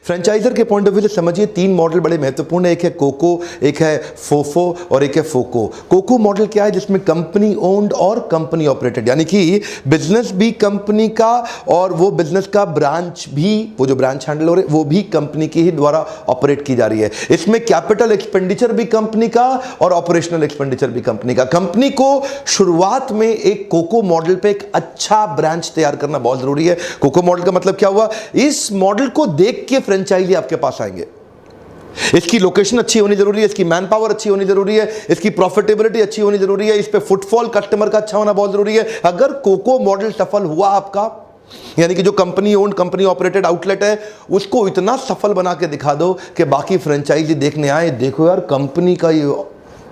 Franchisor के point of view से समझिए तीन मॉडल बड़े महत्वपूर्ण है। एक है कोको, एक है फोफो और एक है फोको। कोको मॉडल क्या है? जिसमें कंपनी ओन्ड और कंपनी ऑपरेटेड, यानी कि बिजनेस भी कंपनी का और वो बिजनेस का ब्रांच भी, वो जो ब्रांच हैंडल हो रहे वो भी कंपनी के ही द्वारा ऑपरेट की जा रही है। इसमें कैपिटल एक्सपेंडिचर भी कंपनी का और ऑपरेशनल एक्सपेंडिचर भी कंपनी का। कंपनी को शुरुआत में एक कोको मॉडल पे एक अच्छा ब्रांच तैयार करना बहुत जरूरी है। कोको मॉडल का मतलब क्या हुआ? इस मॉडल को देख के फ्रेंचाइजी आपके पास आएंगे। इसकी लोकेशन अच्छी होनी जरूरी है, इसकी मैन पावर अच्छी होनी जरूरी है, इसकी प्रॉफिटेबिलिटी अच्छी होनी जरूरी है, इस पे फुटफॉल कस्टमर का अच्छा होना बहुत जरूरी है। अगर कोको मॉडल सफल हुआ आपका, यानी कि जो company owned company operated outlet है उसको इतना सफल बना के दिखा दो कि बाकी फ्रेंचाइजी देखने आए, देखो यार कंपनी का ये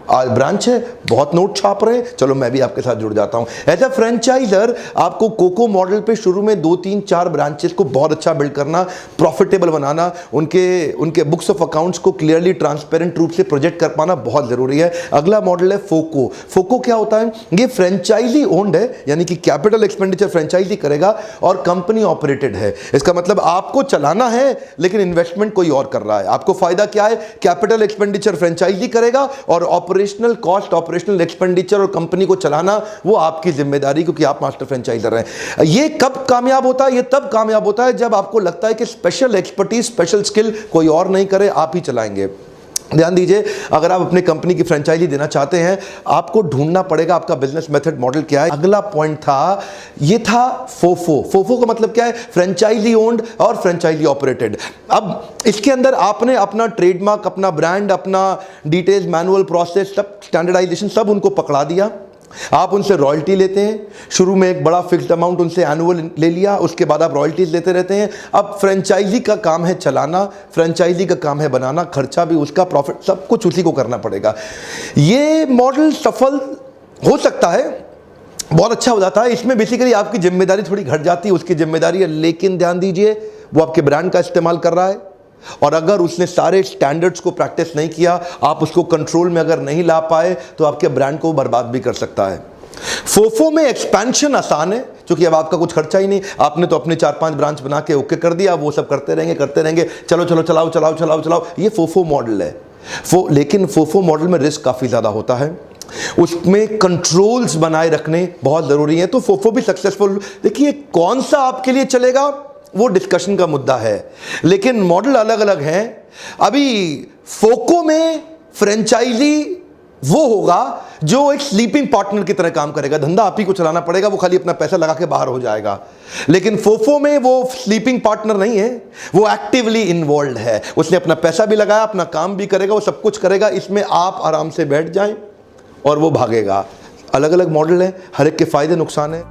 ब्रांच है, बहुत नोट छाप रहे हैं, चलो मैं भी आपके साथ जुड़ जाता हूं। एज अ फ्रेंचाइजर आपको कोको मॉडल पे शुरू में 2-3-4 ब्रांचेस को बहुत अच्छा बिल्ड करना, प्रॉफिटेबल बनाना, उनके बुक्स ऑफ अकाउंट्स को क्लियरली ट्रांसपेरेंट रूप से प्रोजेक्ट कर पाना बहुत जरूरी है। अगला मॉडल है फोको। फोको क्या होता है? ये फ्रेंचाइजी ओन्ड है, यानी कि कैपिटल एक्सपेंडिचर फ्रेंचाइजी करेगा और कंपनी ऑपरेटेड है। इसका मतलब आपको चलाना है लेकिन इन्वेस्टमेंट कोई और कर रहा है। आपको फायदा क्या है? कैपिटल एक्सपेंडिचर फ्रेंचाइजी करेगा और ऑपरेशनल कॉस्ट, ऑपरेशनल एक्सपेंडिचर और कंपनी को चलाना वो आपकी जिम्मेदारी, क्योंकि आप मास्टर फ्रेंचाइजर हैं। ये कब कामयाब होता है? ये तब कामयाब होता है जब आपको लगता है कि स्पेशल एक्सपर्टीज, स्पेशल स्किल कोई और नहीं करे, आप ही चलाएंगे। ध्यान दीजिए, अगर आप अपनी कंपनी की फ्रेंचाइजी देना चाहते हैं, आपको ढूंढना पड़ेगा आपका बिजनेस मेथड मॉडल क्या है। अगला पॉइंट था, ये था फोफो। फोफो का मतलब क्या है? फ्रेंचाइजी ओन्ड और फ्रेंचाइजी ऑपरेटेड। अब इसके अंदर आपने अपना ट्रेडमार्क, अपना ब्रांड, अपना डिटेल्स, मैनुअल प्रोसेस, सब स्टैंडर्डाइजेशन सब उनको पकड़ा दिया। आप उनसे रॉयल्टी लेते हैं, शुरू में एक बड़ा फिक्स्ड अमाउंट उनसे एनुअल ले लिया, उसके बाद आप रॉयल्टीज लेते रहते हैं। अब फ्रेंचाइजी का काम है चलाना, फ्रेंचाइजी का काम है बनाना, खर्चा भी उसका, प्रॉफिट सब कुछ उसी को करना पड़ेगा। ये मॉडल सफल हो सकता है, बहुत अच्छा हो जाता है। इसमें बेसिकली आपकी जिम्मेदारी थोड़ी घट जाती है, उसकी जिम्मेदारी है, लेकिन ध्यान दीजिए वो आपके ब्रांड का इस्तेमाल कर रहा है और अगर उसने सारे स्टैंडर्ड्स को प्रैक्टिस नहीं किया, आप उसको कंट्रोल में अगर नहीं ला पाए तो आपके ब्रांड को बर्बाद भी कर सकता है। फोफो में एक्सपेंशन आसान है क्योंकि अब आपका कुछ खर्चा ही नहीं, आपने तो अपने 4-5 ब्रांच बना के ओके कर दिया, वो सब करते रहेंगे, चलो चलाओ। ये फोफो मॉडल है। लेकिन फोफो मॉडल में रिस्क काफी ज्यादा होता है, उसमें कंट्रोल्स बनाए रखने बहुत जरूरी है। तो फोफो भी सक्सेसफुल, देखिए कौन सा आपके लिए चलेगा वो डिस्कशन का मुद्दा है, लेकिन मॉडल अलग अलग हैं। अभी फोको में फ्रेंचाइजी वो होगा जो एक स्लीपिंग पार्टनर की तरह काम करेगा, धंधा आप ही को चलाना पड़ेगा, वो खाली अपना पैसा लगा के बाहर हो जाएगा। लेकिन फोफो में वो स्लीपिंग पार्टनर नहीं है, वो एक्टिवली इन्वॉल्व है, उसने अपना पैसा भी लगाया, अपना काम भी करेगा, वो सब कुछ करेगा। इसमें आप आराम से बैठ जाएं और वो भागेगा। अलग अलग मॉडल है, हर एक के फायदे नुकसान है।